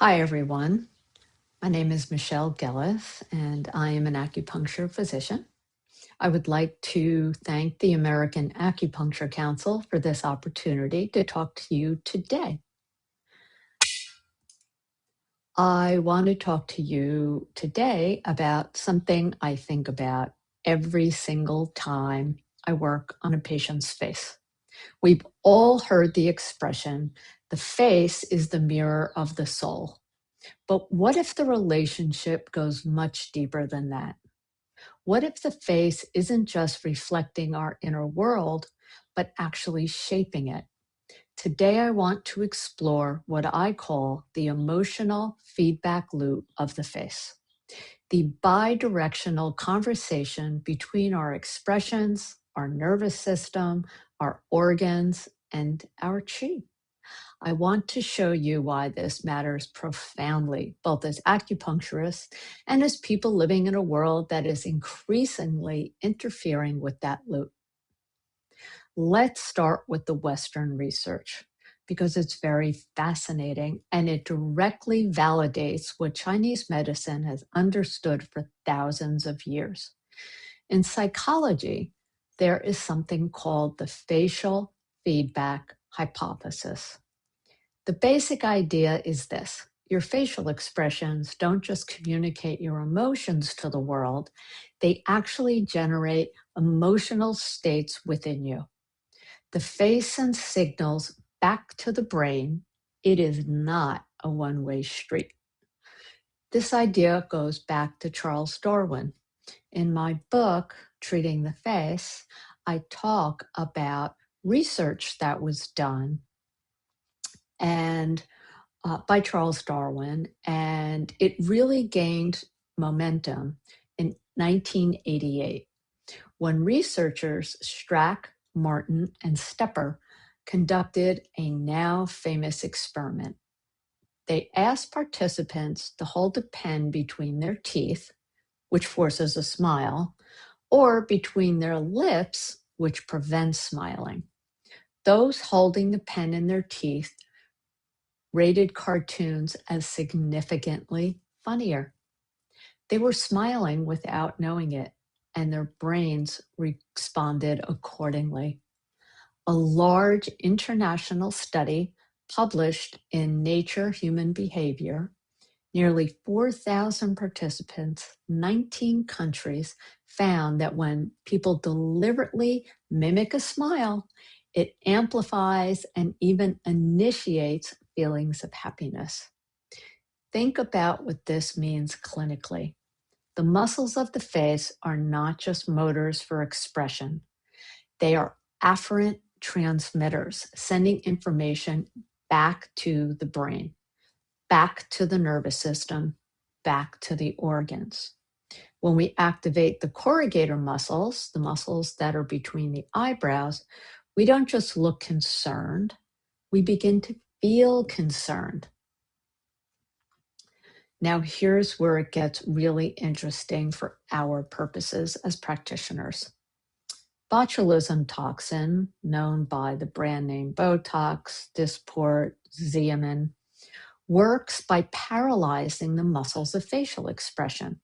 Hi, everyone. My name is Michelle Gellis, and I am an acupuncture physician. I would like to thank the American Acupuncture Council for this opportunity to talk to you today. I want to talk to you today about something I think about every single time I work on a patient's face. We've all heard the expression, the face is the mirror of the soul. But what if the relationship goes much deeper than that? What if the face isn't just reflecting our inner world, but actually shaping it? Today, I want to explore what I call the emotional feedback loop of the face, the bidirectional conversation between our expressions, our nervous system, our organs, and our chi. I want to show you why this matters profoundly, both as acupuncturists and as people living in a world that is increasingly interfering with that loop. Let's start with the Western research because it's very fascinating and it directly validates what Chinese medicine has understood for thousands of years. In psychology, there is something called the facial feedback hypothesis. The basic idea is this. Your facial expressions don't just communicate your emotions to the world, they actually generate emotional states within you. The face sends signals back to the brain. It is not a one-way street. This idea goes back to Charles Darwin. In my book, Treating the Face, I talk about research that was done and by Charles Darwin, and it really gained momentum in 1988 when researchers Strack, Martin, and Stepper conducted a now famous experiment. They asked participants to hold a pen between their teeth, which forces a smile, or between their lips, which prevents smiling. Those holding the pen in their teeth rated cartoons as significantly funnier. They were smiling without knowing it, and their brains responded accordingly. A large international study published in Nature Human Behavior, nearly 4,000 participants, 19 countries, found that when people deliberately mimic a smile, it amplifies and even initiates feelings of happiness. Think about what this means clinically. The muscles of the face are not just motors for expression. They are afferent transmitters, sending information back to the brain, back to the nervous system, back to the organs. When we activate the corrugator muscles, the muscles that are between the eyebrows, we don't just look concerned, we begin to feel concerned. Now, here's where it gets really interesting for our purposes as practitioners. Botulism toxin, known by the brand name Botox, Dysport, Xeomin, works by paralyzing the muscles of facial expression.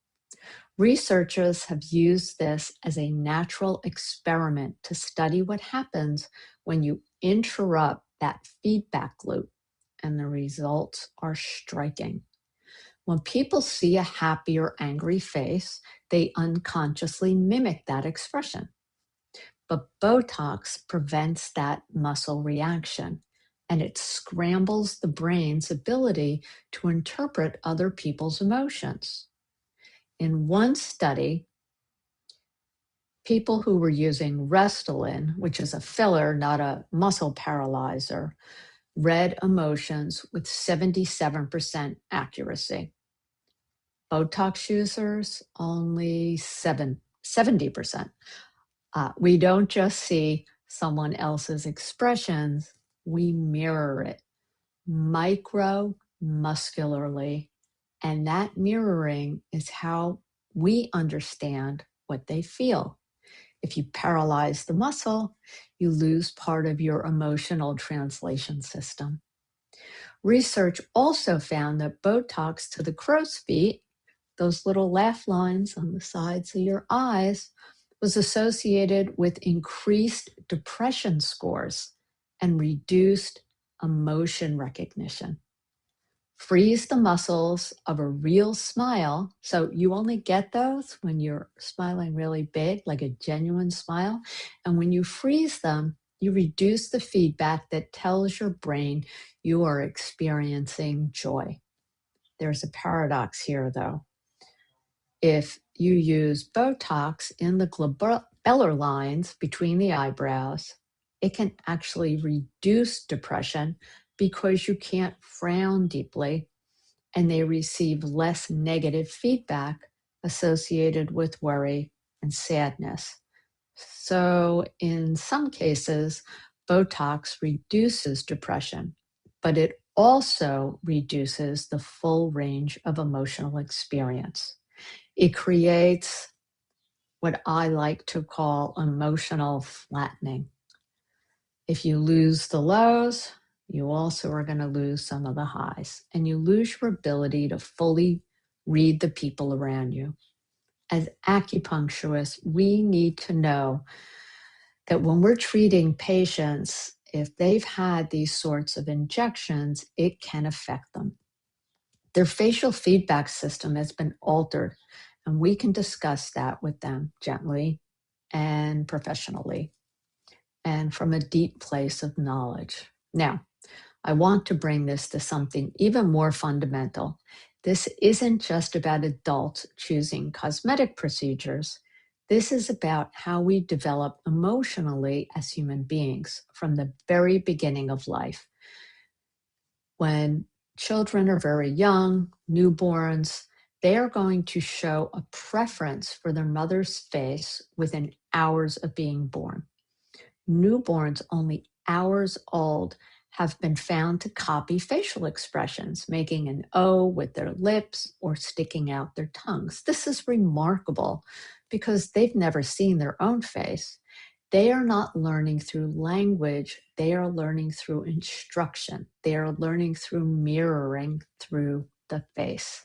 Researchers have used this as a natural experiment to study what happens when you interrupt that feedback loop, and the results are striking. When people see a happy or angry face, they unconsciously mimic that expression. But Botox prevents that muscle reaction, and it scrambles the brain's ability to interpret other people's emotions. In one study, people who were using Restylane, which is a filler, not a muscle paralyzer, read emotions with 77% accuracy. Botox users, only 70%. We don't just see someone else's expressions, we mirror it micromuscularly. And that mirroring is how we understand what they feel. If you paralyze the muscle, you lose part of your emotional translation system. Research also found that Botox to the crow's feet, those little laugh lines on the sides of your eyes, was associated with increased depression scores and reduced emotion recognition. Freeze the muscles of a real smile. So you only get those when you're smiling really big, like a genuine smile. And when you freeze them, you reduce the feedback that tells your brain you are experiencing joy. There's a paradox here, though. If you use Botox in the glabellar lines between the eyebrows, it can actually reduce depression because you can't frown deeply and they receive less negative feedback associated with worry and sadness. So, in some cases, Botox reduces depression, but it also reduces the full range of emotional experience. It creates what I like to call emotional flattening. If you lose the lows, you also are going to lose some of the highs, and you lose your ability to fully read the people around you. As acupuncturists, we need to know that when we're treating patients, if they've had these sorts of injections, it can affect them. Their facial feedback system has been altered, and we can discuss that with them gently and professionally and from a deep place of knowledge. Now, I want to bring this to something even more fundamental. This isn't just about adults choosing cosmetic procedures. This is about how we develop emotionally as human beings from the very beginning of life. When children are very young, newborns, they are going to show a preference for their mother's face within hours of being born. Newborns only hours old have been found to copy facial expressions, making an O with their lips or sticking out their tongues. This is remarkable because they've never seen their own face. They are not learning through language, they are learning through instruction. They are learning through mirroring through the face.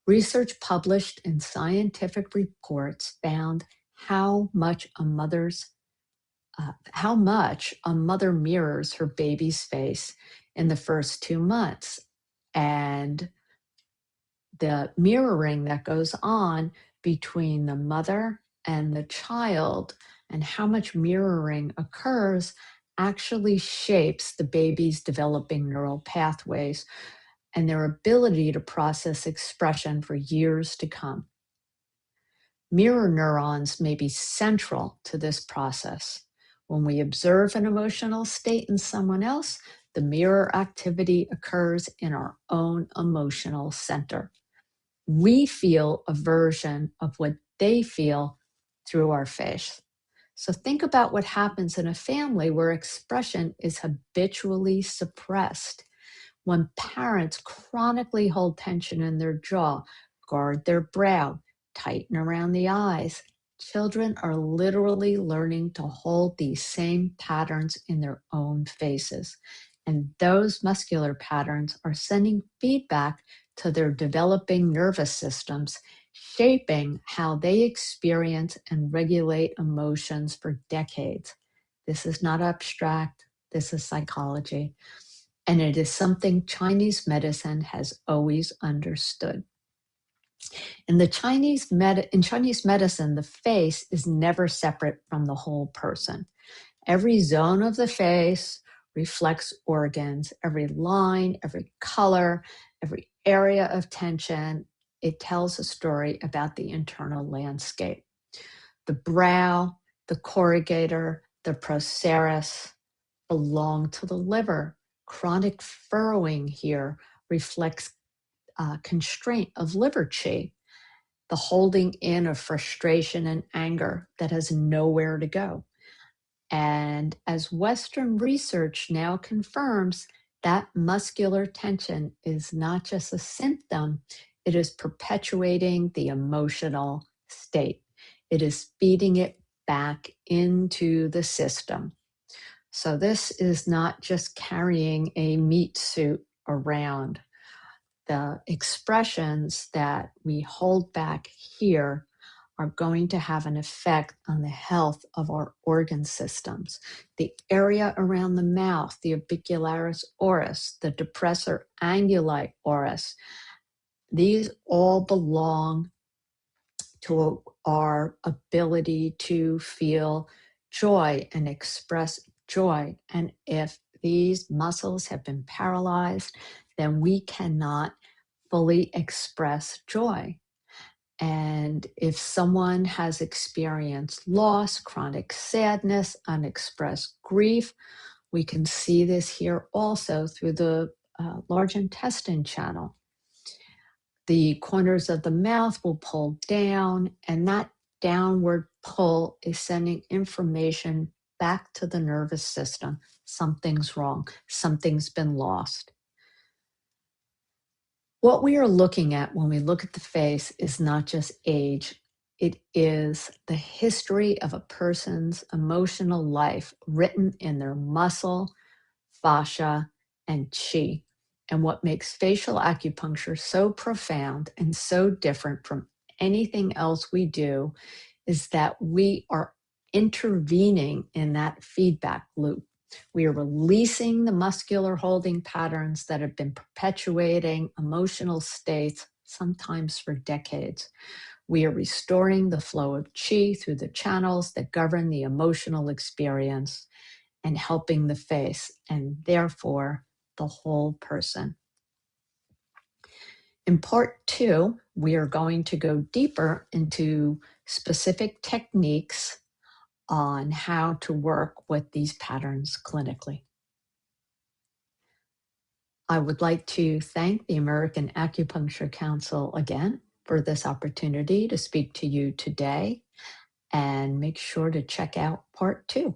Research published in scientific reports found how much a mother mirrors her baby's face in the first 2 months. And the mirroring that goes on between the mother and the child and how much mirroring occurs actually shapes the baby's developing neural pathways and their ability to process expression for years to come. Mirror neurons may be central to this process. When we observe an emotional state in someone else, the mirror activity occurs in our own emotional center. We feel a version of what they feel through our face. So think about what happens in a family where expression is habitually suppressed. When parents chronically hold tension in their jaw, guard their brow, tighten around the eyes, children are literally learning to hold these same patterns in their own faces. And those muscular patterns are sending feedback to their developing nervous systems, shaping how they experience and regulate emotions for decades. This is not abstract, this is psychology. And it is something Chinese medicine has always understood. In Chinese medicine, the face is never separate from the whole person. Every zone of the face reflects organs, every line, every color, every area of tension. It tells a story about the internal landscape. The brow, the corrugator, the procerus belong to the liver. Chronic furrowing here reflects constraint of liver qi, the holding in of frustration and anger that has nowhere to go. And as Western research now confirms, that muscular tension is not just a symptom, it is perpetuating the emotional state. It is feeding it back into the system. So this is not just carrying a meat suit around. The expressions that we hold back here are going to have an effect on the health of our organ systems. The area around the mouth, the orbicularis oris, the depressor anguli oris, these all belong to our ability to feel joy and express joy. And if these muscles have been paralyzed, then we cannot fully express joy. And if someone has experienced loss, chronic sadness, unexpressed grief, we can see this here also through the large intestine channel. The corners of the mouth will pull down, and that downward pull is sending information back to the nervous system. Something's wrong, something's been lost. What we are looking at when we look at the face is not just age, it is the history of a person's emotional life written in their muscle, fascia, and chi. And what makes facial acupuncture so profound and so different from anything else we do is that we are intervening in that feedback loop. We are releasing the muscular holding patterns that have been perpetuating emotional states, sometimes for decades. We are restoring the flow of chi through the channels that govern the emotional experience and helping the face, and therefore the whole person. In part 2, we are going to go deeper into specific techniques on how to work with these patterns clinically. I would like to thank the American Acupuncture Council again for this opportunity to speak to you today, and make sure to check out part 2.